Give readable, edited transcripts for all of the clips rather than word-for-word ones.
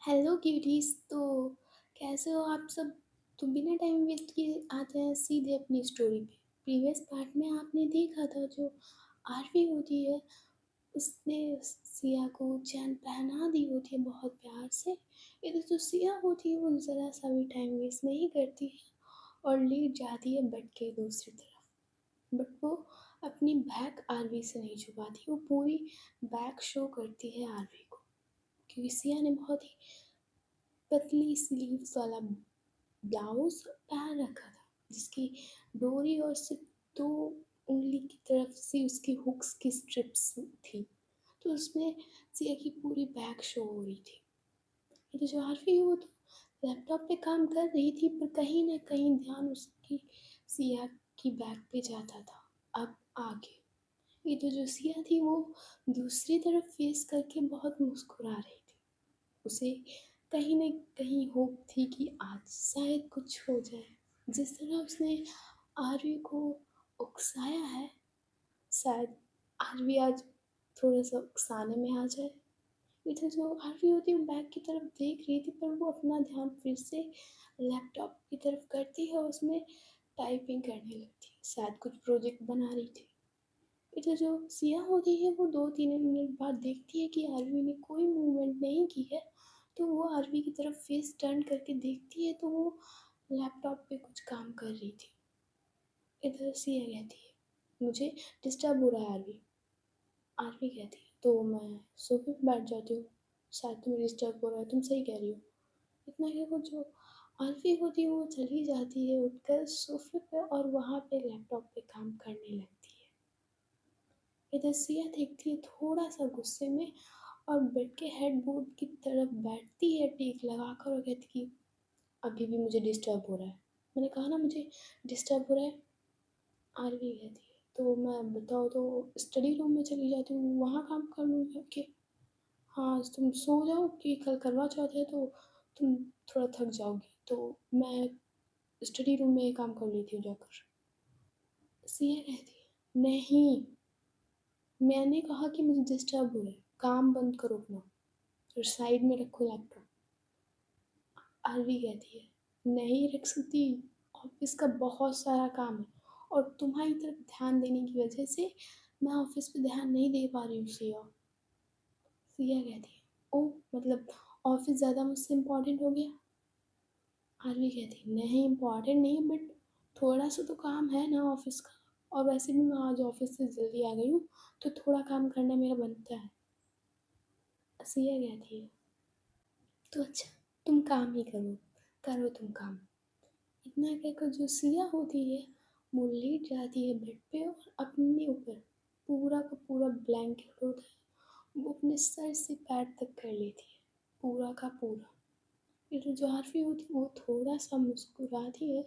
Hello cuties. तो कैसे हो आप सब। तो बिना टाइम वेस्ट किए आते हैं सीधे अपनी स्टोरी पे। प्रीवियस पार्ट में आपने देखा था जो आरवी होती है उसने सिया को चैन पहना दी होती है बहुत प्यार से। इधर जो सिया होती है वो ज़रा सा भी टाइम वेस्ट नहीं करती है और लेट जाती है बेड के दूसरी तरफ। बट वो अपनी बैक आरवी से नहीं छुपाती, वो पूरी बैक शो करती है आरवी को, क्योंकि सिया ने बहुत ही पतली स्लीव्स वाला ब्लाउज पहन रखा था जिसकी डोरी और सिर्फ 2 उंगली की तरफ से उसकी हुक्स की स्ट्रिप्स थी। तो उसमें सिया की पूरी बैक शो हो रही थी। ये तो जो आरफी है वो तो लैपटॉप पे काम कर रही थी, पर कहीं ना कहीं ध्यान उसकी सिया की बैक पे जाता था। अब आगे ये तो जो सिया थी वो दूसरी तरफ फेस करके बहुत मुस्कुरा रही थी। उसे कहीं न कहीं होप थी कि आज शायद कुछ हो जाए। जिस तरह उसने आरवी को उकसाया है, शायद आरवी आज थोड़ा-सा उकसाने में आ जाए। इधर जो आरवी होती है वो बैग की तरफ देख रही थी, पर वो अपना ध्यान फिर से लैपटॉप की तरफ करती है और उसमें टाइपिंग करने लगती है। शायद कुछ प्रोजेक्ट बना रही थी। इधर जो सिया होती है वो 2-3 मिनट बाद देखती है कि आरवी ने कोई मूवमेंट नहीं की है। तो वो आरवी की तरफ फेस टर्न करके देखती है तो वो लैपटॉप पे कुछ काम कर रही थी। इधर सिया कहती है मुझे डिस्टर्ब हो रहा है आरवी। आरवी कहती है तो मैं सोफे पे बैठ जाती हूँ, शायद तुम्हें डिस्टर्ब हो रहा है, तुम सही कह रही हो। इतना कहकर जो आरवी होती है वो चली जाती है उठकर सोफे पे और वहाँ पे लैपटॉप पे काम करने लगती है। इधर सिया देखती है थोड़ा सा गुस्से में और बेड के हेडबोर्ड की तरफ बैठती है टेक लगाकर और कहती कि अभी भी मुझे डिस्टर्ब हो रहा है। मैंने कहा ना मुझे डिस्टर्ब हो रहा है। आरवी कहती है तो मैं बताओ तो स्टडी रूम में चली जाती हूँ, वहाँ काम कर लूँ जाके। हाँ तुम सो जाओ कि कल करवा चौथ है तो तुम थोड़ा थक जाओगी, तो मैं स्टडी रूम में काम कर लेती हूँ जाकर। सिया कहती है नहीं, मैंने कहा कि मुझे डिस्टर्ब हो रहा है, काम बंद करो अपना और साइड में रखो लैपटॉप। आरवी कहती है नहीं रख सकती, ऑफिस का बहुत सारा काम है और तुम्हारी तरफ ध्यान देने की वजह से मैं ऑफिस पे ध्यान नहीं दे पा रही हूँ सिया। सिया कहती है ओ मतलब ऑफिस ज़्यादा मुझसे इम्पोर्टेंट हो गया। आरवी कहती है नहीं इम्पोर्टेंट नहीं, बट थोड़ा सा तो काम है ना ऑफिस का, और वैसे भी मैं आज ऑफिस से जल्दी आ गई हूँ तो थोड़ा काम करना मेरा बनता है। सिया कहती है तो अच्छा तुम काम ही करो, करो तुम काम। इतना कहकर जो सिया होती है वो लेट जाती है बेड पे और अपने ऊपर पूरा का पूरा ब्लैंकेट होता है वो अपने सर से पैर तक कर लेती है, पूरा का पूरा। फिर जो आरफी होती है वो थोड़ा सा मुस्कुराती है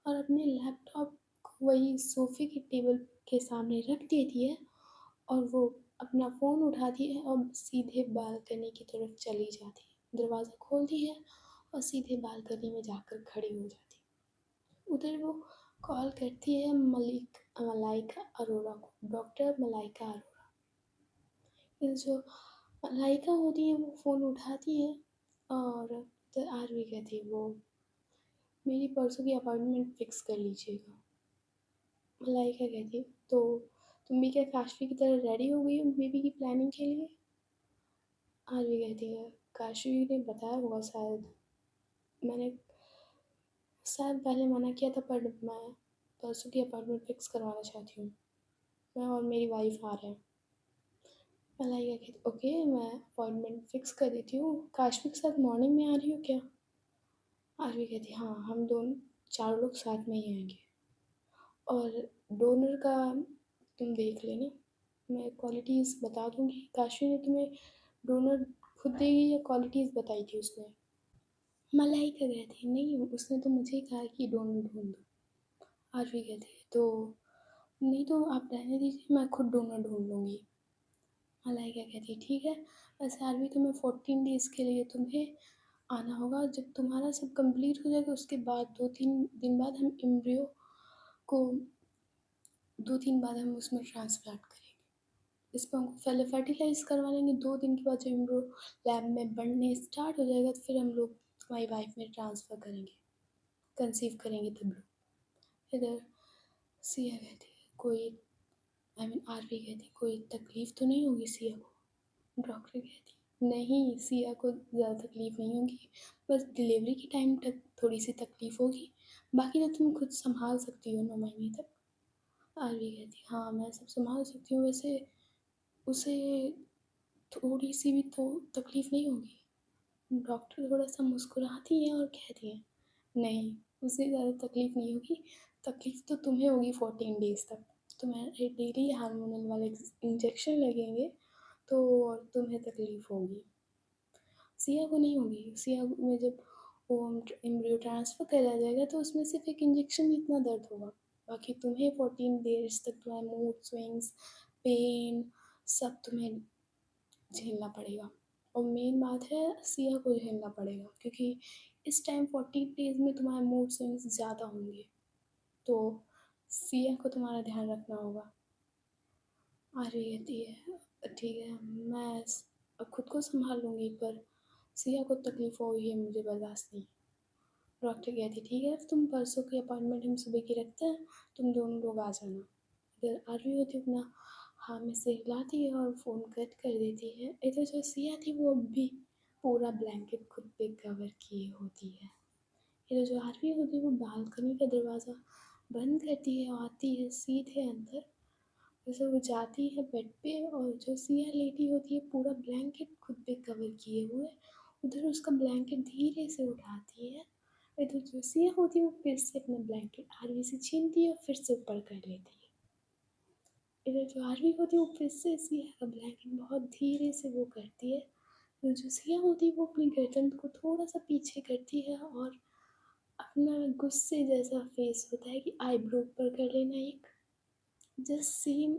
और अपने लैपटॉप को वही सोफे की टेबल के सामने रख देती है और वो अपना फ़ोन उठाती है और सीधे बालकनी की तरफ चली जाती है। दरवाज़ा खोलती है और सीधे बालकनी में जाकर खड़ी हो जाती है। उधर वो कॉल करती है मलाइका अरोड़ा को, डॉक्टर मलाइका अरोड़ा। फिर जो मलाइका होती है वो फ़ोन उठाती है और तो आरवी कहती है वो मेरी परसों की अपॉइंटमेंट फ़िक्स कर लीजिएगा। मलाइका कहती है तो तुम भी क्या काशवी की तरह रेडी हो गई हो बेबी की प्लानिंग के लिए। आरवी कहती है काशवी ने बताया होगा शायद, मैंने शायद पहले मना किया था, पर मैं परसों की अपॉइंटमेंट फ़िक्स करवाना चाहती हूँ, मैं और मेरी वाइफ आ रहे हैं। मलाइका कहती ओके मैं अपॉइंटमेंट फ़िक्स कर देती हूँ, काशवी के साथ मॉर्निंग में आ रही हो क्या। आरवी कहती हाँ हम दोनों चारों लोग साथ में ही आएंगे, और डोनर का तुम देख लेना, मैं क्वालिटीज़ बता दूँगी। काशवी ने तुम्हें डोनर खुद देगी या क्वालिटीज़ बताई थी उसने। मलाइका कहती है नहीं उसने तो मुझे ही कहा कि डोनर ढूंढ दो। आरवी कहती है तो नहीं तो आप रहने दीजिए, मैं खुद डोनर ढूंढ लूँगी। मलाइका कहती है ठीक है, वैसे आरवी तुम्हें 14 डेज़ के लिए तुम्हें आना होगा, जब तुम्हारा सब कंप्लीट हो जाएगा उसके बाद 2-3 दिन बाद हम एम्ब्रियो को 2-3 बाद हम उसमें ट्रांसप्लांट करेंगे। इसमें हमको पहले फर्टिलाइज़ करवा लेंगे, 2 दिन के बाद जब एम्ब्रो लैब में बढ़ने स्टार्ट हो जाएगा तो फिर हम लोग तुम्हारी वाइफ़ में ट्रांसफ़र करेंगे, कंसीव करेंगे तब लोग। इधर सिया कहती है कोई आरवी कहती है कोई तकलीफ़ तो नहीं होगी सिया को? डॉक्टर कहती नहीं, सिया को ज़्यादा तकलीफ़ नहीं होगी, बस डिलीवरी के टाइम तक थोड़ी-सी तकलीफ़ होगी, बाकी तो तुम खुद सँभाल सकती हो 9 महीने तक। आरवी कहती हाँ, मैं सब सँभाल सकती हूँ, वैसे उसे थोड़ी-सी भी तो तकलीफ़ नहीं होगी? डॉक्टर थोड़ा-सा मुस्कुराती हैं और कहती हैं, नहीं, उसे ज़्यादा तकलीफ़ नहीं होगी, तकलीफ़ तो तुम्हें होगी 14 डेज़ तक। तुम्हें डेली हार्मोनल वाले इंजेक्शन लगेंगे, तो तुम्हें तकलीफ़ होगी। सिया को नहीं होगी, सिया में जब वो एम्ब्रियो ट्रांसफ़र करा जाएगा तो उसमें सिर्फ़ एक इंजेक्शन में इतना दर्द होगा। बाकी तुम्हें 14 डेज़ तक तुम्हारे मूड स्विंग्स, पेन सब तुम्हें झेलना पड़ेगा। और मेन बात है सिया को झेलना पड़ेगा क्योंकि इस टाइम 14 डेज़ में तुम्हारे मूड स्विंग्स ज़्यादा होंगे, तो सिया को तुम्हारा ध्यान रखना होगा। आरवी कहती है ठीक है मैं अब खुद को सँभाल लूँगी पर सिया को तकलीफ़ हो ये मुझे बर्दाश्त नहीं। डॉक्टर कहती ठीक है तुम परसों की अपॉइंटमेंट हम सुबह की रखते हैं, तुम दोनों लोग आ जाना। इधर आरवी होती अपना हाँ में सिर हिलाती है और फ़ोन कट कर देती है। इधर जो सिया थी वो अब भी पूरा ब्लैंकेट खुद पे कवर किए होती है। इधर जो आरवी होती है वो बालकनी का दरवाज़ा बंद करती है, आती है सीधे अंदर। जैसे वो जाती है बेड पे और जो सिया लेटी होती है पूरा ब्लैंकेट खुद पे कवर किए हुए, उधर उसका ब्लैंकेट धीरे से उठाती है। इधर जो सिया होती है वो फिर से अपना ब्लैंकेट आरवी से छीनती है और फिर से ऊपर कर लेती है। इधर जो आरवी होती है वो फिर से सिया का ब्लैंकेट बहुत धीरे से वो करती है। तो जो सिया होती है वो अपनी गर्दन को थोड़ा सा पीछे करती है और अपना गुस्से जैसा फेस होता है कि आईब्रो ऊपर कर लेना एक, जस्ट सेम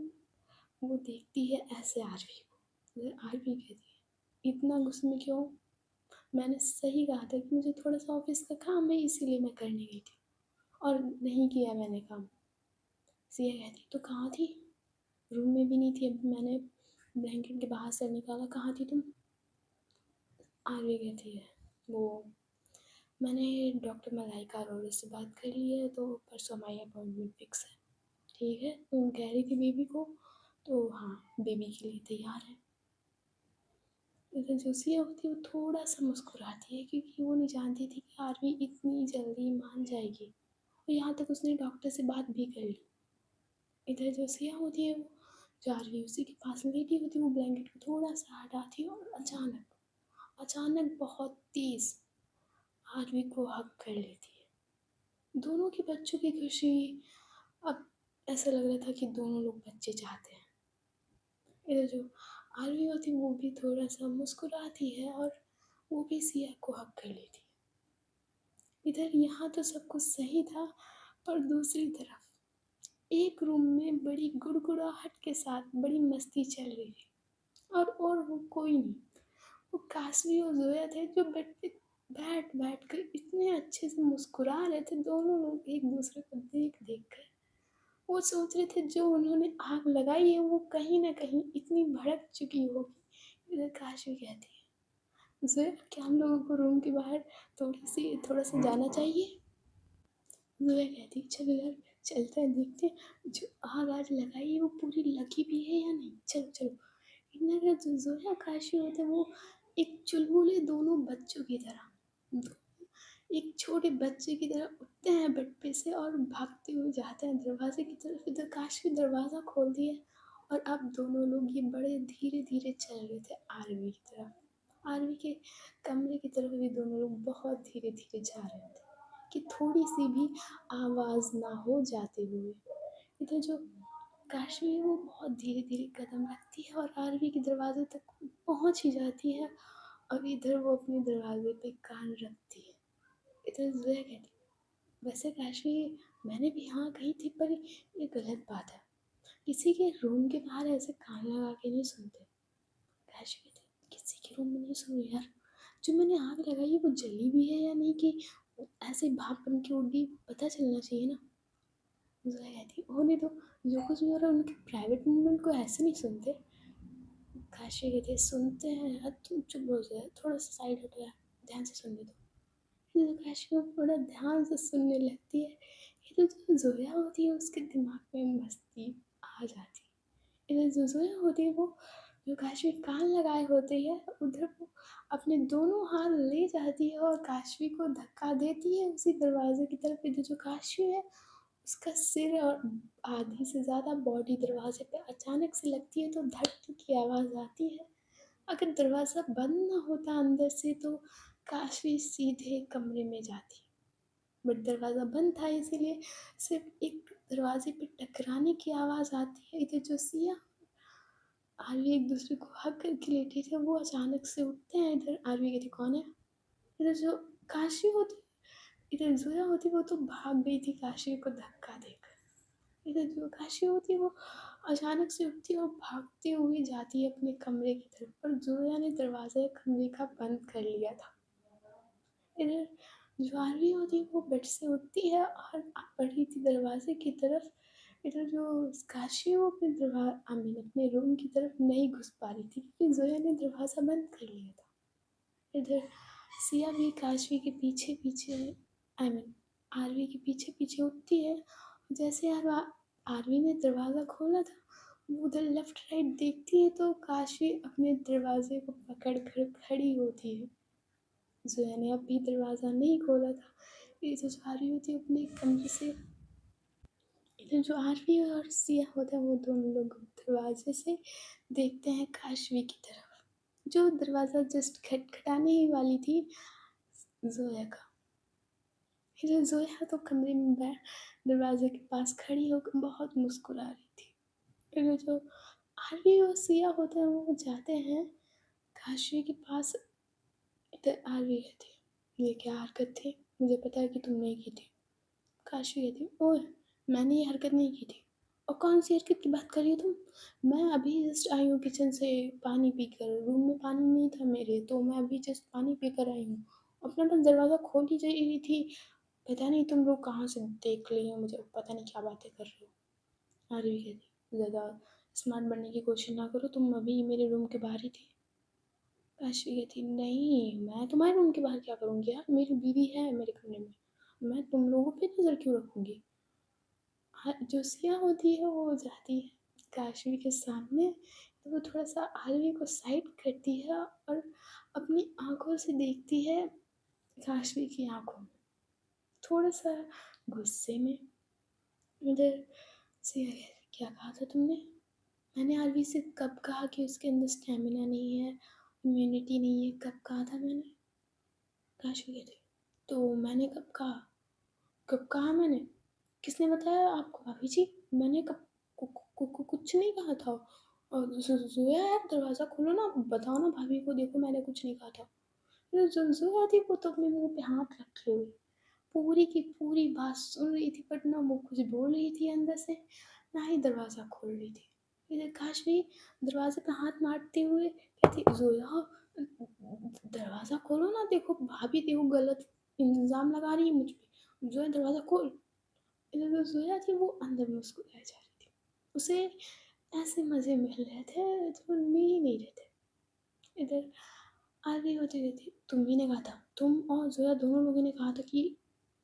वो देखती है ऐसे आरवी को। फिर आरवी कहती है इतना गुस्से में क्यों? मैंने सही कहा था कि मुझे थोड़ा सा ऑफिस का काम है इसीलिए मैं करने गई थी और नहीं किया मैंने काम। सिया कहती तो कहाँ थी? रूम में भी नहीं थी, अब मैंने ब्लैंकेट के बाहर से निकाला, कहाँ थी तुम? आरवी कहती है वो मैंने डॉक्टर मलाइका अरोड़ा से बात कर ली है तो परसों हमारी अपॉइंटमेंट फिक्स है। ठीक है तुम कह रही थी बेबी को, तो हाँ बेबी के लिए तैयार है। लेकिन जो सिया होती है वो थोड़ा सा मुस्कुराती है क्योंकि वो नहीं जानती थी कि आरवी इतनी जल्दी मान जाएगी और यहाँ तक उसने डॉक्टर से बात भी कर ली। इधर जो सिया होती है वो जो आरवी उसी के पास लेटी होती है वो ब्लैंकेट को थोड़ा सा हटाती है और अचानक अचानक बहुत तेज़ आरवी को हग कर लेती है। दोनों के बच्चों की खुशी, अब ऐसा लग रहा था कि दोनों लोग बच्चे चाहते हैं। इधर जो आरवी होती है वो भी थोड़ा सा मुस्कुराती है और वो भी सिया को हग कर लेती है। इधर यहाँ तो सब कुछ सही था पर दूसरी तरफ एक रूम में बड़ी गुड़गुड़ाहट के साथ बड़ी मस्ती चल रही थी और वो कोई नहीं, वो कासवी और जोया थे जो बेड पे बैठ बैठ कर इतने अच्छे से मुस्कुरा रहे थे, दोनों लोग एक दूसरे को देख देख कर। वो सोच रहे थे जो उन्होंने आग लगाई है वो कहीं ना कहीं इतनी भड़क चुकी होगी। इधर काशवी कहती है जोया क्या हम लोगों को रूम के बाहर थोड़ा सा जाना चाहिए? जोया कहती चलो यार चलते हैं देखते हैं जो आग आज लगाई है वो पूरी लगी भी है या नहीं, चलो चलो। इतना का जो जोया काशी होते हैं वो एक चुलबुले दोनों बच्चों की तरह एक छोटे बच्चे की तरह उठते हैं बेड पे से और भागते हुए जाते हैं दरवाजे की तरफ। इधर काशी दरवाज़ा खोल दिया और अब दोनों लोग ये बड़े धीरे धीरे चल रहे थे आरवी की तरफ। आरवी के कमरे की तरफ भी दोनों लोग बहुत धीरे धीरे जा रहे थे कि थोड़ी सी भी आवाज़ ना हो जाते हुए। इधर जो काशवी है वो बहुत धीरे धीरे कदम रखती है और आरवी के दरवाजे तक पहुंच ही जाती है और इधर वो अपने दरवाजे पे कान रखती है। इधर जोया कहती वैसे काशवी मैंने भी हाँ कही थी पर ये गलत बात है, किसी के रूम के बाहर ऐसे कान लगा के नहीं सुनते। काशवी कहती किसी के रूम में नहीं सुनी यार, जो मैंने आग लगाई है वो जली भी है या नहीं कि ऐसे भाप बन के उड़ गई, पता चलना चाहिए ना। जोया कहती होने दो, जो कुछ भी हो रहा है उनके प्राइवेट मूवमेंट को ऐसे नहीं सुनते। काशवी कहती है सुनते हैं यार, तुम चुप हो जाओ, थोड़ा-सा साइड हटो यार, ध्यान से सुनने दो। फिर जो काशवी वो बड़ा ध्यान से सुनने लगती है। इधर जो ज़ोया होती है उसके दिमाग में मस्ती आ जाती है। इधर जो ज़ोया होती है वो जो काशवी कान लगाए होती है, उधर वो अपने दोनों हाथ ले जाती है और काशवी को धक्का देती है उसी दरवाज़े की तरफ। इधर जो काशवी है उसका सिर और आधी से ज़्यादा बॉडी दरवाज़े पे अचानक से लगती है तो धड़ की आवाज़ आती है। अगर दरवाज़ा बंद ना होता अंदर से तो काशवी सीधे कमरे में जाती। बट दरवाज़ा बंद था इसीलिए सिर्फ़ एक दरवाज़े पे टकराने की आवाज़ आती है। इधर जो सिया आरवी एक दूसरे को हग करके लेटे थे वो अचानक से उठते हैं। इधर आरवी कहती कौन है? इधर जो काशी होती, इधर ज़ोया होती वो तो भाग गई थी काशी को धक्का देकर। इधर जो काशी होती है वो अचानक से उठती है और भागते हुए जाती है अपने कमरे की तरफ, पर ज़ोया ने दरवाज़ा कमरे का बंद कर लिया था। इधर जो आरवी होती है वो बेड से उठती है और बढ़ी थी दरवाजे की तरफ। इधर जो काशी वो अपने अपने रूम की तरफ नहीं घुस पा रही थी क्योंकि जोया ने दरवाज़ा बंद कर लिया था। इधर सिया भी काशवी के पीछे पीछे आई मीन आरवी के पीछे पीछे उठती है। जैसे यार आरवी ने दरवाज़ा खोला था वो उधर लेफ्ट राइट देखती है तो काशवी अपने दरवाजे को पकड़ कर खड़ी होती है। जोया ने अभी दरवाज़ा नहीं खोला था। ये जो आ रही होती है अपने कमरे से, इधर जो आरवी और सिया होता है वो दोनों लोग दरवाजे से देखते हैं काशवी की तरफ जो दरवाज़ा जस्ट खटखटाने ही वाली थी जोया का। इधर जोया तो कमरे में दरवाजे के पास खड़ी होकर बहुत मुस्कुरा रही थी। इधर जो आरवी और सिया होते हैं वो जाते हैं काशवी के पास। इधर आरवी कहती है ये क्या हरकत थी, मुझे पता है कि तुम नहीं की थी। काशवी कहती है ओह मैंने ये हरकत नहीं की थी। और कौन सी हरकत की बात कर रही हो तुम? मैं अभी जस्ट आई हूँ किचन से पानी पी कर, रूम में पानी नहीं था मेरे तो मैं अभी जस्ट पानी पी कर आई हूँ। अपना बस दरवाज़ा खोल ही जा रही थी, पता नहीं तुम लोग कहाँ से देख रही हो मुझे, पता नहीं क्या बातें कर रही हो। आरवी कहती ज़्यादा स्मार्ट बनने की कोशिश ना करो, तुम अभी मेरे रूम के बाहर ही थी। काशवी कहती नहीं मैं तुम्हारे रूम के बाहर क्या करूँगी यार, मेरी बीवी है मेरे कमरे में, मैं तुम लोगों पे नज़र क्यों रखूँगी। हाँ, जो सिया होती है वो जाती है काशवी के सामने तो वो थोड़ा सा आरवी को साइड करती है और अपनी आंखों से देखती है काशवी की आंखों में थोड़ा सा गुस्से में। इधर सिया कहती क्या कहा था तुमने? मैंने आरवी से कब कहा कि उसके अंदर स्टेमिना नहीं है, इम्यूनिटी नहीं है, कब कहा था मैंने? काशवी कहती तो मैंने कब कहा? कब कहा मैंने? किसने बताया आपको भाभी जी? मैंने कब कुछ नहीं कहा था। और ज़ोया यार दरवाज़ा खोलो ना, बताओ ना भाभी को, देखो मैंने कुछ नहीं कहा था। फिर जो ज़ोया थी वो तो अपने मुँह पे हाथ रखे हुए पूरी की पूरी बात सुन रही थी बट ना वो कुछ बोल रही थी अंदर से, ना ही दरवाज़ा खोल रही थी। इधर काशवी दरवाज़े पे हाथ मारते हुए कहती ज़ोया दरवाज़ा खोलो ना, देखो भाभी देखो गलत इल्ज़ाम लगा रही है मुझ पे। ज़ोया दरवाज़ा खोल। इधर जो ज़ोया थी वो अंदर मुस्कुराए जा रही थी। उसे ऐसे मज़े मिल रहे थे जो मिल ही नहीं रहे थे। इधर आरवी होती रहती तुम ही ने कहा था, तुम और ज़ोया दोनों लोगों ने कहा था कि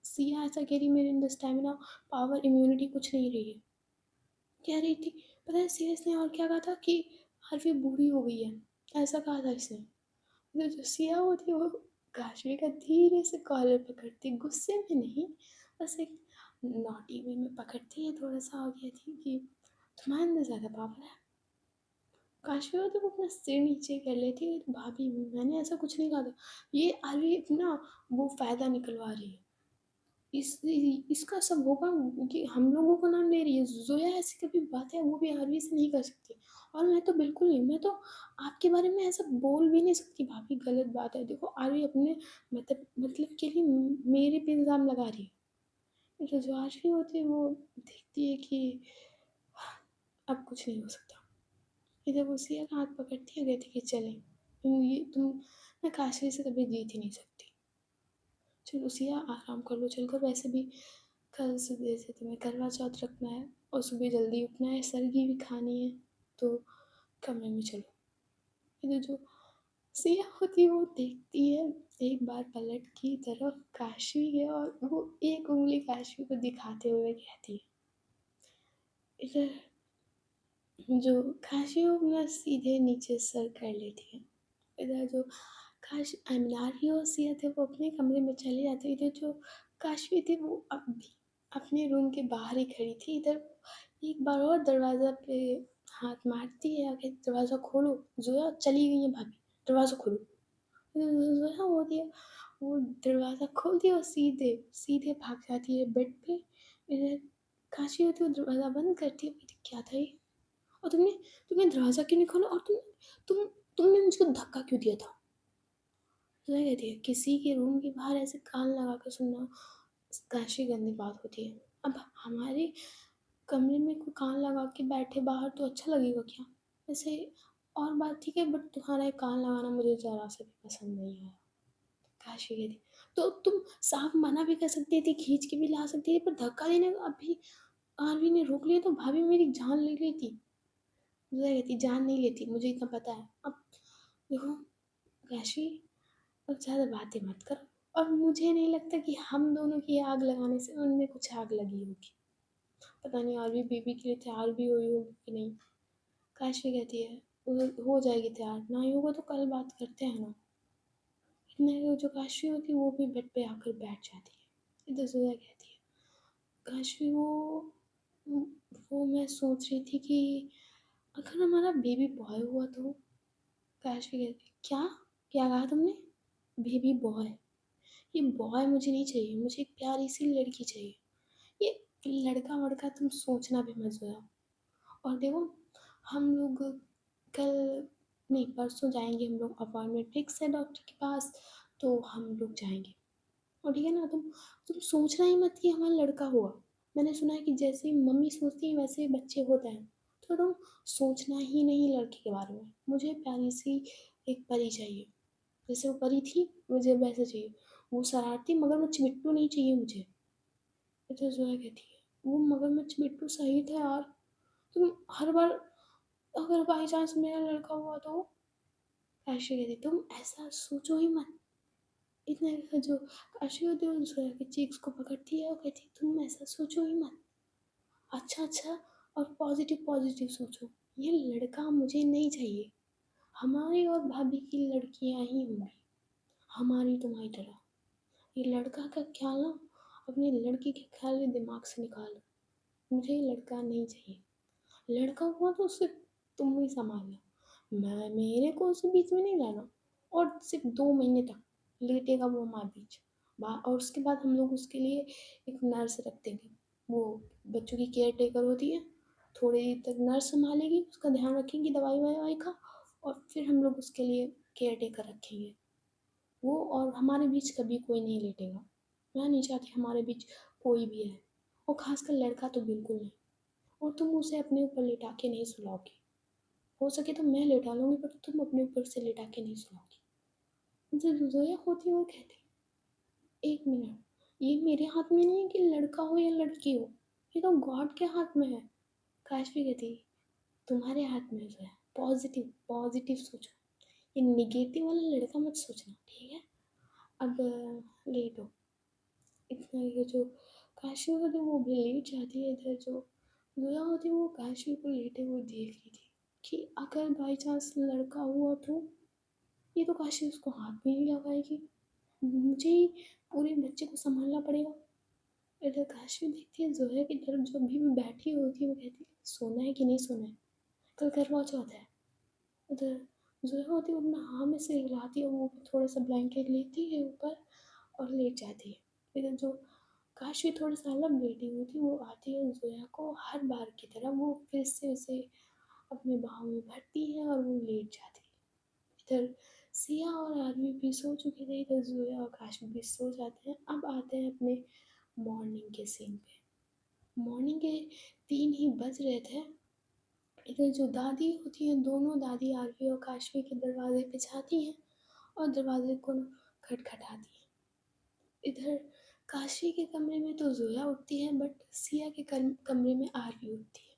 सिया ऐसा कह रही मेरे अंदर स्टैमिना पावर इम्यूनिटी कुछ नहीं रही है। कह रही थी पता है सीरियस ने और क्या कहा था कि आरवी बूढ़ी हो गई है, ऐसा कहा था इसने। इधर जो सिया होती वो काशवी का धीरे से कॉलर पकड़ती, गुस्से में नहीं बस एक नॉटी वे में पकड़ती है थोड़ा सा, हो गया थी कि तुम्हारे अंदर ज़्यादा पावर है। काशवी होती वो अपना सिर नीचे कर लेती है भाभी मैंने ऐसा कुछ नहीं कहा था, ये आरवी अपना वो फ़ायदा निकलवा रही है। इस इसका सब होगा कि हम लोगों का नाम ले रही है। ज़ोया ऐसी कभी बातें वो भी आरवी से नहीं कर सकती और मैं तो बिल्कुल नहीं, मैं तो आपके बारे में ऐसा बोल भी नहीं सकती भाभी, गलत बात है। देखो आरवी अपने मतलब के लिए मेरे पे इल्ज़ाम लगा रही है। तो जो आरवी होती है वो देखती है कि अब कुछ नहीं हो सकता। इधर वो सिया का हाथ पकड़ती है, कहती कि चलें, तुम ना काशवी से कभी जीत ही नहीं सकती। चलो सिया आराम कर लो चलकर, वैसे भी कल सुबह से तुम्हें करवा चौथ रखना है और सुबह जल्दी उठना है, सरगी भी खानी है, तो कमरे में चलो। इधर जो सिया होती है वो देखती है, एक बार पलट की तरफ काशवी है और वो एक उँगली काशवी को दिखाते हुए कहती है, इधर जो काशवी वो अपना सीधे नीचे सर कर लेती है। इधर जो नारी और सिया थे वो अपने कमरे में चले जाते, इधर जो काशवी थी वो अब भी अपने रूम के बाहर ही खड़ी थी। इधर एक बार और दरवाज़ा पे हाथ मारती है आके, दरवाज़ा खोलो, जोया चली गई है भाभी, दरवाज़ा खोलो। जोया होती है, वो दरवाज़ा खोलती है और सीधे सीधे भाग जाती है बेड पे। इधर काशी होती है वो दरवाज़ा बंद करती है, बोलती क्या था ये, और तुमने तुमने दरवाज़ा क्यों नहीं खोला, और तुम तुमने मुझको धक्का क्यों दिया था। पता है कहती है, किसी के रूम के बाहर ऐसे कान लगा कर सुनना काशी गंदी बात होती है। अब हमारे कमरे में कोई कान लगा के बैठे बाहर तो अच्छा लगेगा क्या। वैसे और बात ठीक है, बट तुम्हारा ये कान लगाना मुझे ज़रा सा भी पसंद नहीं आया। काशी कहती तो तुम साफ मना भी कर सकती थी, खींच के भी ला सकती थी, पर धक्का देने का अभी आरवी ने रोक लिया तो भाभी मेरी जान ले ली थी। मुझे कहती जान नहीं लेती, मुझे इतना पता है। अब देखो काशी, अब ज़्यादा बातें मत करो, और मुझे नहीं लगता कि हम दोनों की आग लगाने से उनमें कुछ आग लगी होगी। पता नहीं आरवी बेबी के लिए तैयार भी हुई होगी कि नहीं। काशी कहती है हो जाएगी तैयार, नहीं होगा तो कल बात करते हैं ना। इतने में जो काशी होती है वो भी बेड पे आकर बैठ जाती है। इधर जोया कहती है काशी वो मैं सोच रही थी कि अगर हमारा बेबी बॉय हुआ तो। काशी कहती क्या, क्या कहा तुमने, बेबी बॉय। ये बॉय मुझे नहीं चाहिए, मुझे एक प्यारी सी लड़की चाहिए। ये लड़का वड़का तुम सोचना भी मत जोया। और देखो हम लोग कल नहीं परसों जाएंगे, हम लोग अपॉइंटमेंट फिक्स है डॉक्टर के पास, तो हम लोग जाएंगे। और ठीक है ना, तुम सोचना ही मत कि हमारा लड़का हुआ। मैंने सुना है कि जैसे मम्मी सोचती है वैसे बच्चे होते हैं, तो तुम सोचना ही नहीं लड़के के बारे में। मुझे प्यारी सी एक परी चाहिए, जैसे वो परी थी मुझे वैसे चाहिए। वो शरारती मगरमच्छ बिट्टू नहीं चाहिए मुझे। तो जोया कहती है वो मगरमच्छ बिट्टू सही था यार, तुम हर बार अगर बाई चांस मेरा लड़का हुआ तो। काशी कहती तुम ऐसा सोचो ही मत। इतने में जो काशी होती है वो जोया की चीक्स को पकड़ती है और कहती तुम ऐसा सोचो ही मत। अच्छा अच्छा, और पॉजिटिव पॉजिटिव सोचो। ये लड़का मुझे नहीं चाहिए, हमारी और भाभी की लड़कियां ही होंगी, हमारी तुम्हारी तरह। ये लड़का का ख्याल ना अपनी लड़की के ख्याल में दिमाग से निकालो। मुझे ये लड़का नहीं चाहिए। लड़का हुआ तो सिर्फ तुम ही संभालना, मैं मेरे को उसे बीच में नहीं लाना। और सिर्फ 2 महीने तक लेटेगा वो हमारे बीच, और उसके बाद हम लोग उसके लिए एक नर्स रख देंगे। वो बच्चों की केयर टेकर होती है, थोड़ी देर तक नर्स संभालेगी, उसका ध्यान रखेंगी दवाई ववाई का, और फिर हम लोग उसके लिए केयर टेकर रखेंगे। वो और हमारे बीच कभी कोई नहीं लेटेगा। मैं नहीं चाहती हमारे बीच कोई भी है, और खासकर लड़का तो बिल्कुल नहीं। और तुम उसे अपने ऊपर लिटा के नहीं सुलाओगी, हो सके तो मैं लेटा लूँगी, पर तुम अपने ऊपर से लिटा के नहीं सुलाओगी। जब जोया होती है वो कहती एक मिनट, ये मेरे हाथ में नहीं है कि लड़का हो या लड़की हो, ये तो गॉड के हाथ में है। काशवी कहती तुम्हारे हाथ में जो है, पॉजिटिव पॉजिटिव सोचो, ये निगेटिव वाला लड़का मत सोचना, ठीक है। अब लेटो। इतना ये जो काशवी होती है वो भी लेट जाती है। इधर जो जोया होती है वो काशवी को लेटे हुए देख रही थी कि अगर बाई चांस लड़का हुआ तो ये तो काशी उसको हाथ भी नहीं लगाएगी, मुझे ही पूरे बच्चे को संभालना पड़ेगा। इधर काशी देखती है जोया की तरफ, जब भी मैं बैठी होती है वो कहती है सोना है कि नहीं सोना है, कल करवा चौथ है। उधर जोया होती है अपना हाँ में से हिलाती है, वो थोड़ा सा ब्लैंकेट लेती है ऊपर और लेट जाती है। इधर जो काशी थोड़ी सा अलग लेटी हुई थी वो आती है जोया को हर बार की तरह वो फिर से उसे अपने बाहों में भरती है और वो लेट जाती है। इधर सिया और आरवी भी सो चुके थे, इधर जोया और काशी भी सो जाते हैं। अब आते हैं अपने मॉर्निंग के सीन पे। मॉर्निंग के 3 ही बज रहे थे। इधर जो दादी होती हैं, दोनों दादी आरवी और काशवी के दरवाजे पे जाती हैं और दरवाजे को खटखटाती हैं। इधर काशवी के कमरे में तो जोया उठती है, बट सिया के कमरे में आरवी उठती है।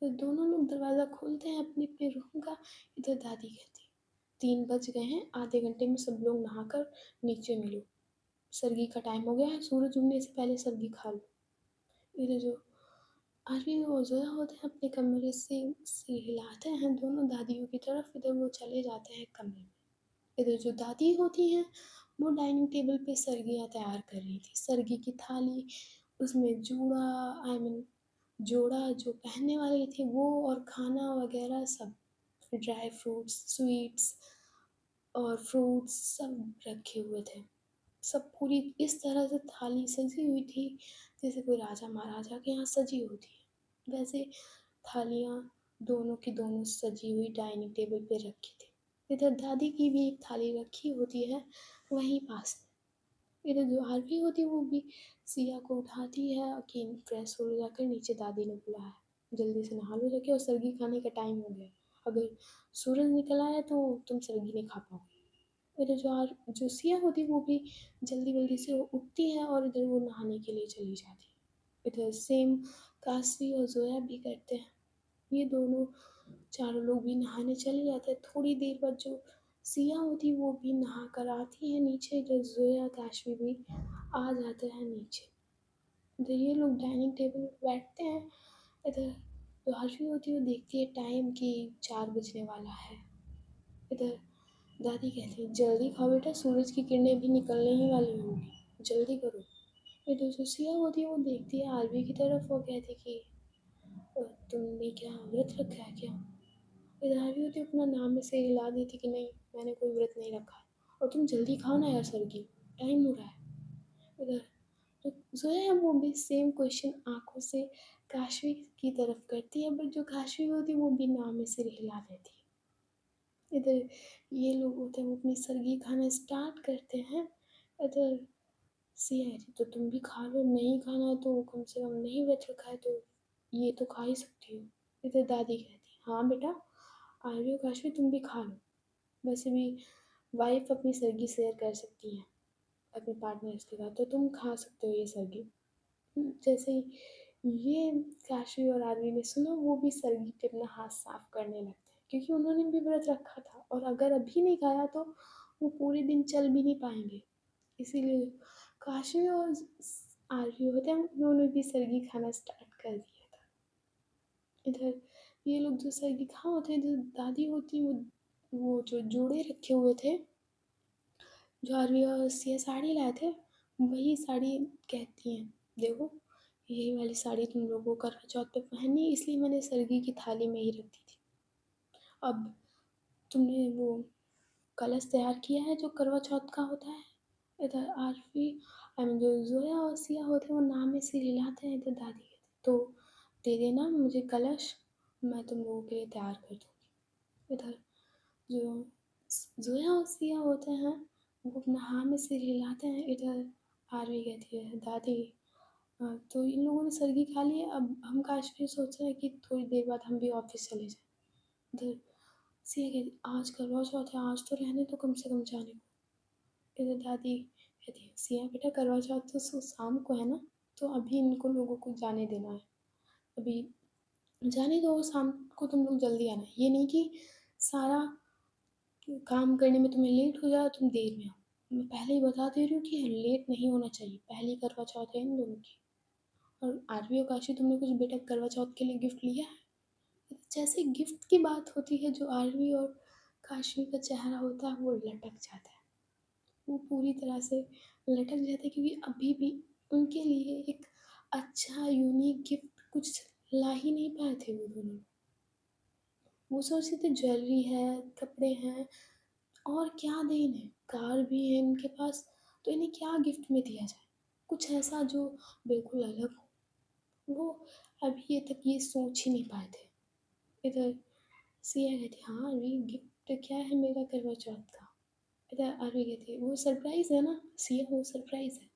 तो दोनों लोग दरवाज़ा खोलते हैं अपने-अपने रूम का, इधर दादी कहती है, 3 बज गए हैं, आधे घंटे में सब लोग नहाकर नीचे मिलो, सर्गी का टाइम हो गया है, सूरज उगने से पहले सर्गी खा लो। इधर जो आरवी और ज़ोया होते हैं अपने कमरे से हिलाते हैं दोनों दादियों की तरफ, इधर वो चले जाते हैं कमरे में। इधर जो दादी होती हैं, वो डाइनिंग टेबल पे सर्गियाँ तैयार कर रही थी। सर्गी की थाली, उसमें जूड़ा आई मीन जोड़ा जो पहनने वाली थी वो और खाना वगैरह सब, ड्राई फ्रूट्स, स्वीट्स और फ्रूट्स सब रखे हुए थे। सब पूरी इस तरह से थाली सजी हुई थी जैसे कोई राजा महाराजा के यहाँ सजी होती है, वैसे थालियाँ दोनों की दोनों सजी हुई डाइनिंग टेबल पे रखी थी। इधर दादी की भी एक थाली रखी होती है वहीं पास में। इधर जो आरवी होती है वो भी सिया को उठाती है कि फ्रेश हो जाकर, नीचे दादी ने बोला है जल्दी से नहा लो जाके और सर्गी खाने का टाइम हो गया, अगर सूरज निकल आया तो तुम सर्गी नहीं खा पाओगे। इधर जो सिया होती है वो भी जल्दी जल्दी से उठती है और इधर वो नहाने के लिए चली जाती है। इधर सेम काशवी और जोया भी करते हैं, ये दोनों चारों लोग भी नहाने चले जाते हैं। थोड़ी देर बाद जो सिया होती है वो भी नहा कर आती है नीचे, इधर जोया काशवी भी आ जाते हैं नीचे। इधर ये लोग डाइनिंग टेबल पर बैठते हैं। इधर जो हर्षी होती है वो देखती है टाइम कि 4 बजने वाला है। इधर दादी कहती है जल्दी खाओ बेटा, सूरज की किरणें भी निकलने ही वाली होंगी, जल्दी करो। इधर जो सिया होती है वो देखती है आरवी की तरफ और कहती कि तुमने क्या व्रत रखा है क्या? इधर आरवी होती है अपना नाम में से हिला देती कि नहीं, मैंने कोई व्रत नहीं रखा है, और तुम जल्दी खाओ ना यार सरगी, टाइम हो रहा है। इधर तो जोया है वो भी सेम क्वेश्चन आंखों से काशवी की तरफ करती है, बट जो काशवी होती है वो भी नाम में से हिला देती है। इधर ये लोग होते हैं वो अपनी सरगी खाना स्टार्ट करते हैं। इधर सिया कहती तो तुम भी खा लो, नहीं खाना है तो कम से कम, नहीं व्रत रखा है तो ये तो खा ही सकती हो। इधर दादी कहती हाँ बेटा, आर्य काशवी तुम भी खा लो, वैसे भी वाइफ अपनी सरगी शेयर कर सकती हैं अपने पार्टनर्स के साथ, तो तुम खा सकते हो ये सरगी। जैसे ही ये काशवी और आरवी ने सुना, वो भी सरगी पे अपना हाथ साफ करने लगते हैं, क्योंकि उन्होंने भी व्रत रखा था और अगर अभी नहीं खाया तो वो पूरे दिन चल भी नहीं पाएंगे। इसीलिए काशवी और आरवी होते हैं उन्होंने भी सरगी खाना स्टार्ट कर दिया था। इधर ये लोग जो सरगी खा होते हैं, जो दादी होती वो जो जोड़े रखे हुए थे, जो आरवी और सिया साड़ी लाए थे, वही साड़ी कहती हैं देखो, यही वाली साड़ी तुम लोगों को करवा चौथ पे पहननी है, इसलिए मैंने सरगी की थाली में ही रख दी थी। अब तुमने वो कलश तैयार किया है जो करवा चौथ का होता है। इधर आरवी आई मीन जो जोया और सिया होते हैं वो नाम में से हिलाते हैं, इधर दादी कहती तो दे देना मुझे कलश, मैं तुम लोगों के लिए तैयार कर दूँगी। इधर जो जोया और सिया होते हैं वो अपना हाँ में सिर हिलाते हैं। इधर आरवी कहती है दादी तो इन लोगों ने सरगी खा ली है, अब हम काश फिर सोच रहे हैं कि थोड़ी देर बाद हम भी ऑफिस चले जाएं। इधर सिया कहती आज करवा चौथ है, आज तो रहने तो कम से कम जाने को। इधर दादी कहती है सिया बेटा करवा चौथ तो शाम को है ना, तो अभी इनको लोगों को जाने देना है, अभी जाने दो, शाम को तुम लोग जल्दी आना, ये नहीं कि सारा काम करने में तुम्हें लेट हो जाए तुम देर में आओ। मैं पहले ही बता दे रही हूँ कि लेट नहीं होना चाहिए, पहली करवा चौथ है इन दोनों की। और आरवी और काशी तुमने कुछ बेटा करवा चौथ के लिए गिफ्ट लिया है? जैसे गिफ्ट की बात होती है, जो आरवी और काशवी का चेहरा होता है वो लटक जाता है, वो पूरी तरह से लटक जाता है, क्योंकि अभी भी उनके लिए एक अच्छा यूनिक गिफ्ट कुछ ला ही नहीं पाए थे वो दोनों। वो सोचते थे ज्वेलरी है, कपड़े हैं, और क्या दें इन्हें, कार भी है इनके पास, तो इन्हें क्या गिफ्ट में दिया जाए, कुछ ऐसा जो बिल्कुल अलग हो। वो अभी ये तक ये सोच ही नहीं पाए थे। इधर सिया कहती हाँ अरे गिफ्ट क्या है मेरा करवा चौथ का। इधर आरवी कहती है वो सरप्राइज़ है ना सिया, वो सरप्राइज़ है।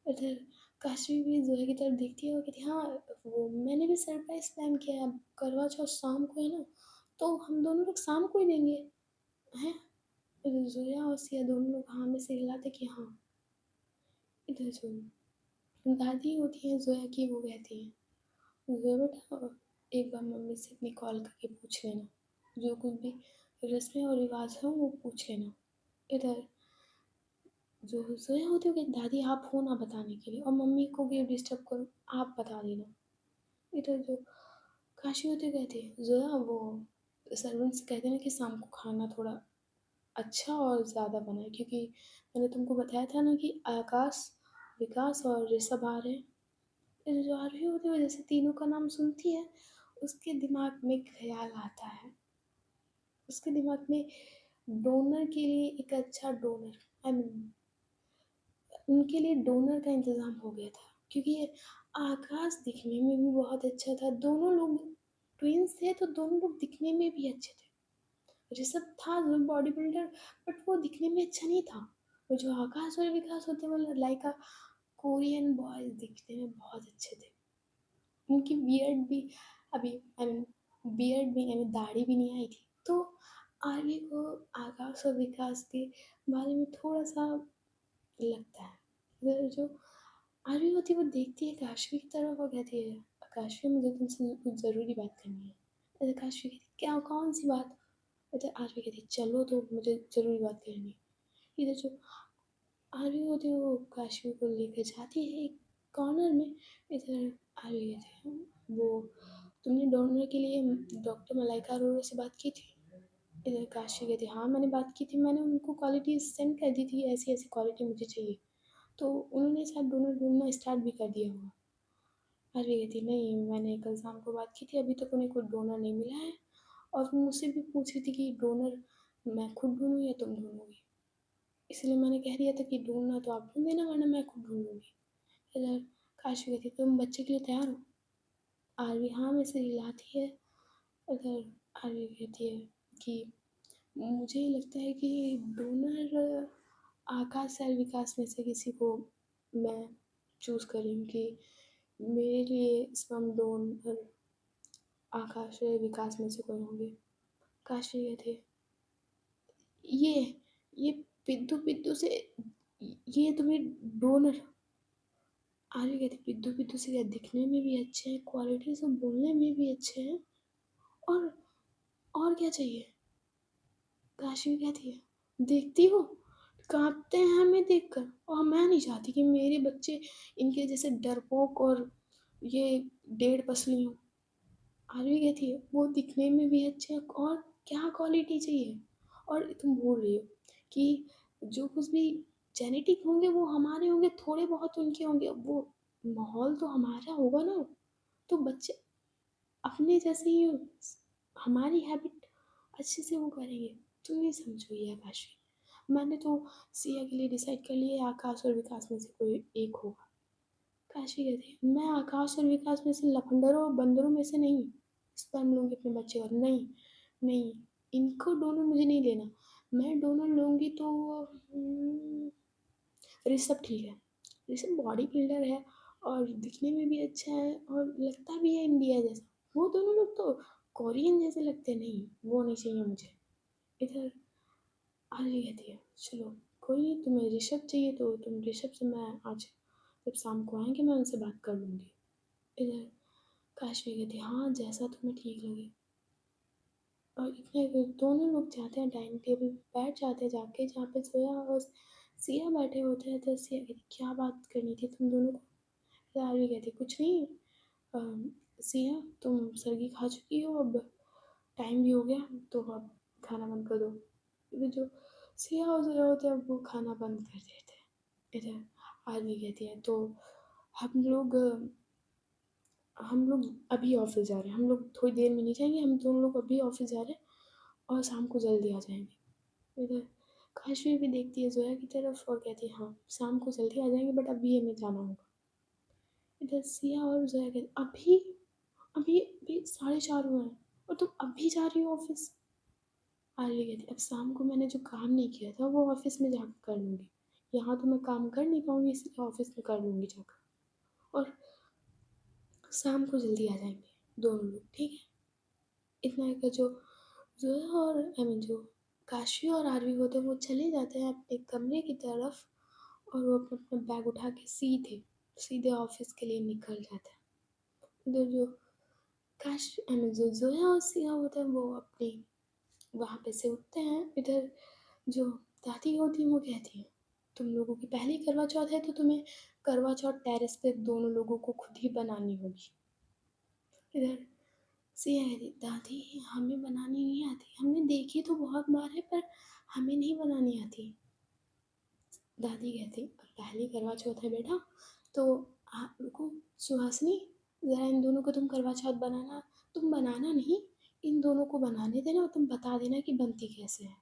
इधर काशवी भी जोया की तरफ देखती है और कहती है हाँ वो मैंने भी सरप्राइज प्लान किया है, अब करवा चौथ शाम को है ना, तो हम दोनों लोग शाम को ही देंगे हैं। इधर जोया और सिया दोनों लोग हाँ में से हिलाते कि हाँ। इधर जो दादी होती है जोया की वो कहती है जोया बेटा एक बार मम्मी से अपनी कॉल करके पूछ लेना, जो कुछ भी रस्में और रिवाज हैं वो पूछ लेना। इधर जो सोया होती हो कि दादी आप हो ना बताने के लिए, और मम्मी को भी डिस्टर्ब करो, आप बता देना। इधर जो काशी होते कहते जोया वो सर्वेंट से कहते ना कि शाम को खाना थोड़ा अच्छा और ज़्यादा बनाए, क्योंकि मैंने तुमको बताया था ना कि आकाश, विकास और ऋषभ आ रहे हैं। ये जो आरवी होते हैं जैसे तीनों का नाम सुनती है, उसके दिमाग में ख्याल आता है, उसके दिमाग में डोनर के लिए एक अच्छा डोनर, आई मीन उनके लिए डोनर का इंतज़ाम हो गया था, क्योंकि ये आकाश दिखने में भी बहुत अच्छा था, दोनों लोग ट्विंस थे तो दोनों लोग दिखने में भी अच्छे थे। ऋषभ था जो बॉडी बिल्डर, बट वो दिखने में अच्छा नहीं था। वो जो आकाश और विकास होते वो लाइक अ कोरियन बॉयज दिखने में बहुत अच्छे थे। उनकी बियर्ड भी अभी आई मीन बियर्ड भी आई मीन दाढ़ी भी नहीं आई थी, तो आर्मी को आकाश और विकास के बारे में थोड़ा सा लगता है। इधर जो आर्मी होती है वो देखती है काशवी की तरफ और कहती है काशवी मुझे तुमसे कुछ ज़रूरी बात करनी है। इधर काशवी कहती है क्या, कौन सी बात। इधर आर्मी कहती है चलो तो मुझे ज़रूरी बात करनी है। इधर जो आर्मी होती है वो काशवी को लेकर जाती है एक कॉर्नर में। इधर आर्मी कहती है वो तुमने डॉक्टर के लिए डॉक्टर मलाइका अरोड़ा से बात की थी। इधर काशी कहती हाँ मैंने बात की थी, मैंने उनको क्वालिटी सेंड कर दी थी, ऐसी ऐसी क्वालिटी मुझे चाहिए, तो उन्होंने शायद डोनर ढूंढना स्टार्ट भी कर दिया होगा। अरे कहती नहीं मैंने कल शाम को बात की थी, अभी तक उन्हें कोई डोनर नहीं मिला है, और वो मुझसे भी पूछ रही थी कि डोनर मैं खुद ढूंढूं या तुम ढूंढोगी, इसलिए मैंने कह दिया था कि ढूंढना तो आप ढूंढ देना वरना मैं खुद ढूंढूंगी। इधर काशी कहती तुम बच्चे के लिए तैयार हो। आरवी हाँ में से हिलाती है। अगर आरवी कहती है कि मुझे लगता है कि डोनर आकाश या विकास में से किसी को मैं चूज़ करूँ कि मेरे लिए स्पर्म डोनर आकाश या विकास में से कोई होंगे। काशी कहते ये ये पिद्दू पिद्दू से ये तुम्हें डोनर। आर्य कहते पिद्दू पिद्दू से क्या दिखने में भी अच्छे हैं, क्वालिटी से बोलने में भी अच्छे हैं, और और क्या चाहिए। काशी कहती है देखती हो कांपते हैं हमें देखकर, और मैं नहीं चाहती कि मेरे बच्चे इनके जैसे डरपोक और ये डेढ़ पसली हो। आरवी कहती है वो दिखने में भी अच्छे हैं, और क्या क्वालिटी चाहिए। और तुम बोल रही हो कि जो कुछ भी जेनेटिक होंगे वो हमारे होंगे, थोड़े बहुत उनके होंगे, वो माहौल तो हमारा होगा ना, तो बच्चे अपने जैसे ही हमारी हैबिट अच्छे से वो करेंगे। तुम नहीं समझो ये आकाशी, मैंने तो सिया के लिए डिसाइड कर लिया आकाश और विकास में से कोई एक होगा। काशी कहती है मैं आकाश और विकास में से लफंडरों और बंदरों में से नहीं स्पर्म लूंगी अपने बच्चे का, नहीं नहीं, इनको डोनर मुझे नहीं लेना। मैं डोनर लूंगी तो ऋषभ ठीक है, ऋषभ बॉडी बिल्डर है और दिखने में भी अच्छा है और लगता भी है इंडिया जैसा। वो दोनों लोग तो कोरियन जैसे लगते, नहीं वो नहीं चाहिए मुझे। इधर आलिया कहती है चलो कोई नहीं, तुम्हें ऋषभ चाहिए तो तुम ऋषभ से मैं आज जब शाम को आएंगे मैं उनसे बात कर लूँगी। इधर काशवी कहती है हाँ जैसा तुम्हें ठीक लगे। और इतने दोनों लोग जाते हैं डाइनिंग टेबल पे बैठ जाते हैं जाके जहाँ पे सोया और सिया बैठे होते हैं। तो सिया कहती क्या बात करनी थी तुम दोनों को। आरवी कहती कुछ नहीं, अम, सिया तुम सर्गी खा चुकी हो, अब टाइम भी हो गया तो अब खाना बंद कर दो। इधर जो सिया और जोया होते हैं वो खाना बंद कर देते हैं। इधर आरवी कहती है तो हम लोग अभी ऑफिस जा रहे हैं, हम लोग थोड़ी देर में नहीं जाएंगे, हम दोनों लोग अभी ऑफिस जा रहे हैं और शाम को जल्दी आ जाएंगे। इधर काशवी भी देखती है जोया की तरफ और कहती है हाँ शाम को जल्दी आ जाएंगे बट अभी हमें जाना होगा। इधर सिया और जोया कहती अभी अभी अभी 4:30 हुए हैं और तुम अभी जा रही हो ऑफिस। आर्य कहती अब शाम को मैंने जो काम नहीं किया था वो ऑफिस में जाकर कर लूँगी, यहाँ तो मैं काम कर नहीं पाऊँगी इसलिए ऑफिस में कर लूँगी जाकर, और शाम को जल्दी आ जाएंगे दोनों लोग ठीक है। इतना का जो जोया और आई मीन जो काशी और आरवी होते हैं वो चले जाते हैं अपने कमरे की तरफ, और वो अपना अपना बैग उठा के सीधे सीधे ऑफिस के लिए निकल जाते हैं। उधर जो काश जो ज़ोया और सिया होता है वो अपनी वहाँ पे से उठते हैं, इधर जो दादी होती हैं वो कहती हैं, तुम लोगों की पहली करवा चौथ है तो तुम्हें करवा चौथ टेरेस पे दोनों लोगों को खुद ही बनानी होगी। इधर सिया कहती, दादी हमें बनानी नहीं आती, हमने देखी तो बहुत बार है पर हमें नहीं बनानी आती। दादी कहती, पहली करवा चौथ है बेटा, तो आप रुको, सुहासिनी ज़रा इन दोनों को तुम करवा चौथ बनाना, तुम बनाना नहीं, इन दोनों को बनाने देना और तुम बता देना कि बनती कैसे है।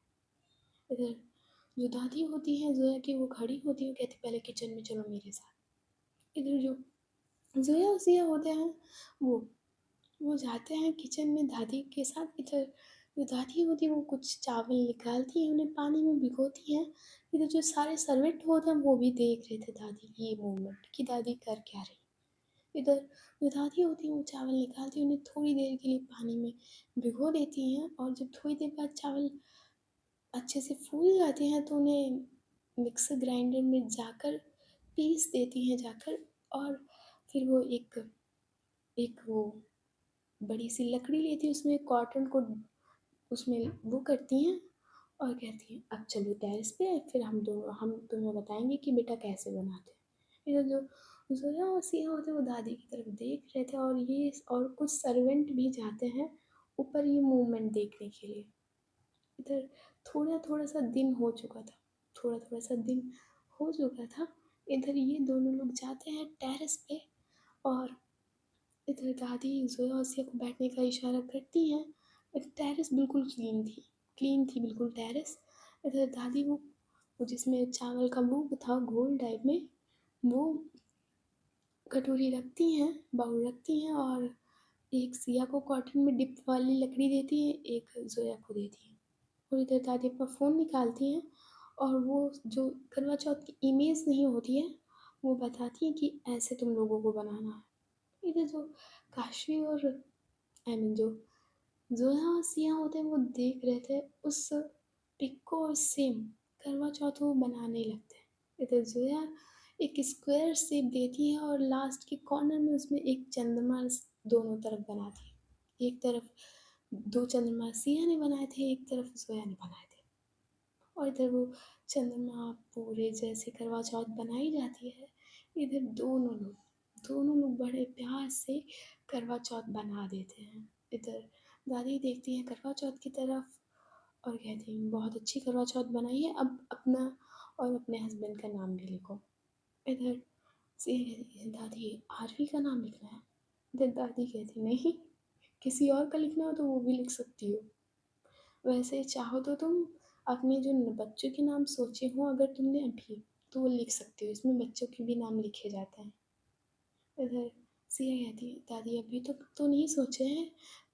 इधर जो दादी होती हैं ज़ोया की वो खड़ी होती है, कहती पहले किचन में चलो मेरे साथ। इधर जो ज़ोया और सिया होते हैं वो वो जाते हैं किचन में दादी के साथ। इधर जो दादी होती है वो कुछ चावल निकालती है, उन्हें पानी में भिगोती हैं। इधर जो सारे सर्वेंट होते हैं वो भी देख रहे थे दादी की ये मूवमेंट कि दादी कर क्या रही। इधर जो दादी होती है वो चावल निकालती है, उन्हें थोड़ी देर के लिए पानी में भिगो देती हैं और जब थोड़ी देर बाद चावल अच्छे से फूल जाते हैं तो उन्हें मिक्सर ग्राइंडर में जाकर पीस देती हैं जाकर। और फिर वो एक एक वो बड़ी सी लकड़ी लेती है, उसमें कॉटन को उसमें वो करती हैं और कहती हैं अब चलो टेरेस पे, फिर हम तुम्हें बताएंगे कि बेटा कैसे बनाते हैं। इधर जो ज़ोया और सिया होते हैं वो दादी की तरफ देख रहे थे और ये और कुछ सर्वेंट भी जाते हैं ऊपर ये मूवमेंट देखने के लिए। इधर थोड़ा थोड़ा सा दिन हो चुका था, थोड़ा थोड़ा सा दिन हो चुका था। इधर ये दोनों लोग जाते हैं टेरेस पे और इधर दादी ज़ोया और सिया को बैठने का इशारा करती हैं। टेरेस बिल्कुल क्लीन थी बिल्कुल टेरेस। इधर दादी वो जिसमें चावल का वो था घोल टाइप में, वो कटोरी रखती हैं, बाउल रखती हैं और एक सिया को कॉटन में डिप वाली लकड़ी देती हैं, एक ज़ोया को देती हैं। और इधर दादी अपना फ़ोन निकालती हैं और वो जो करवा चौथ की इमेज नहीं होती है, वो बताती हैं कि ऐसे तुम लोगों को बनाना है। इधर जो काशवी और आई मीन जो ज़ोया और सिया होते हैं वो देख रहे थे उस पिक को और सेम करवा चौथ वो बनाने लगते हैं। इधर ज़ोया एक स्क्वायर शेप देती है और लास्ट के कॉर्नर में उसमें एक चंद्रमा दोनों तरफ बनाती है। एक तरफ दो चंद्रमा सिया ने बनाए थे, एक तरफ ज़ोया ने बनाए थे। और इधर वो चंद्रमा पूरे जैसे करवा चौथ बनाई जाती है, इधर दोनों लोग बड़े प्यार से करवा चौथ बना देते हैं। इधर दादी देखती है करवा चौथ की तरफ और कहती हैं बहुत अच्छी करवा चौथ बनाई है, अब अपना और अपने हस्बैंड का नाम भी लिखो। इधर से कहती है दादी आरवी का नाम लिखना है। इधर दादी कहती नहीं, किसी और का लिखना हो तो वो भी लिख सकती हो, वैसे चाहो तो तुम अपने जो बच्चों के नाम सोचे हो अगर तुमने अभी, तो वो लिख सकती हो, इसमें बच्चों के भी नाम लिखे जाते हैं। इधर सिया कहती है दादी अभी तो नहीं सोचे हैं,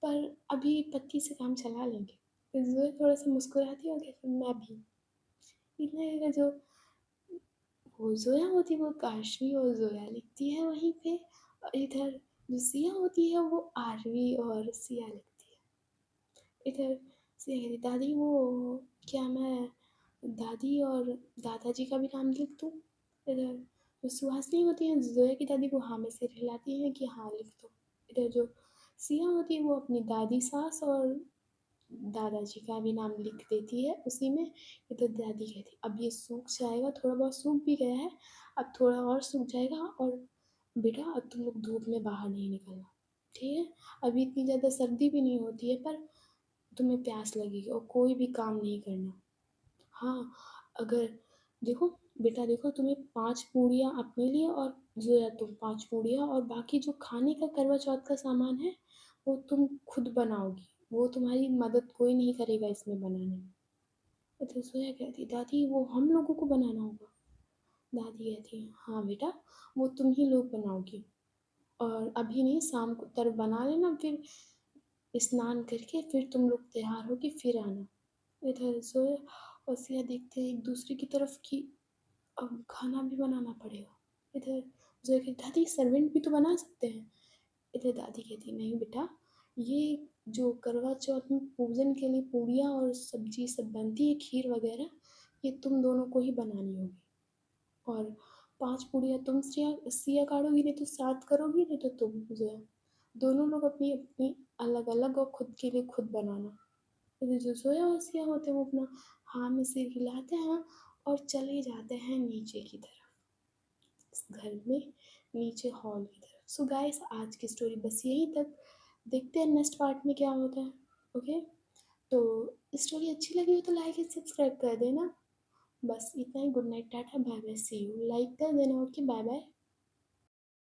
पर अभी पत्ती से काम चला लेंगे। फिर जोया थोड़ा सा मुस्कुराती है और कहती है मैं भी। इतना जो वो जोया होती है वो काशवी और जोया लिखती है वहीं पे, और इधर जो सिया होती है वो आरवी और सिया लिखती है। इधर से कहती दादी वो क्या मैं दादी और दादाजी का भी नाम लिख दूँ? इधर जो सुहासिनी होती हैं ज़ोया की दादी वो हाँ में सिर हिलाती हैं कि हाँ लिख दो। इधर जो सिया होती है वो अपनी दादी सास और दादाजी का भी नाम लिख देती है उसी में। इधर दादी कहती अब ये सूख जाएगा, थोड़ा बहुत सूख भी गया है, अब थोड़ा और सूख जाएगा और बेटा अब तुम लोग धूप में बाहर नहीं निकलना, ठीक है? अभी इतनी ज़्यादा सर्दी भी नहीं होती है पर तुम्हें प्यास लगेगी और कोई भी काम नहीं करना। हाँ, अगर देखो बेटा देखो तुम्हें 5 पूड़ियाँ अपने लिए और ज़ोया तुम 5 पूड़ियाँ और बाकी जो खाने का करवा चौथ का सामान है, वो तुम खुद बनाओगी। वो तुम्हारी मदद कोई नहीं करेगा इसमें बनाने में। तो ज़ोया कहती दादी वो हम लोगों को बनाना होगा। दादी कहती है हाँ बेटा, वो तुम ही लोग बनाओगी और अभी नहीं शाम को तर बना लेना, फिर स्नान करके फिर तुम लोग तैयार होके फिर आना। इधर ज़ोया और सिया देखते हैं एक दूसरे की तरफ कि अब खाना भी बनाना पड़ेगा। इधर ज़ोया कहती दादी सर्वेंट भी तो बना सकते हैं। इधर दादी कहती नहीं बेटा, ये जो करवा चौथ में पूजन के लिए पूड़ियाँ और सब्जी सब बनती है खीर वगैरह, ये तुम दोनों को ही बनानी होगी। और 5 पूड़ियाँ तुम सिया सिया काढ़ोगी, नहीं तो 7 करोगी, नहीं तो तुम ज़ोया। दोनों लोग अपनी-अपनी अलग-अलग और खुद के लिए खुद बनाना। फिर जो सोया-वसिया होते हैं वो अपना हाँ में सिर हिलाते हैं और चले जाते हैं नीचे की तरफ, इस घर में नीचे हॉल की तरफ। सो गाइस आज की स्टोरी बस यहीं तक, देखते हैं नेक्स्ट पार्ट में क्या होता है। ओके? तो स्टोरी अच्छी लगी हो तो लाइक एंड सब्सक्राइब कर देना। बस इतना ही। Good night, tata, bye bye, see you. Like कर देना। Okay, bye bye.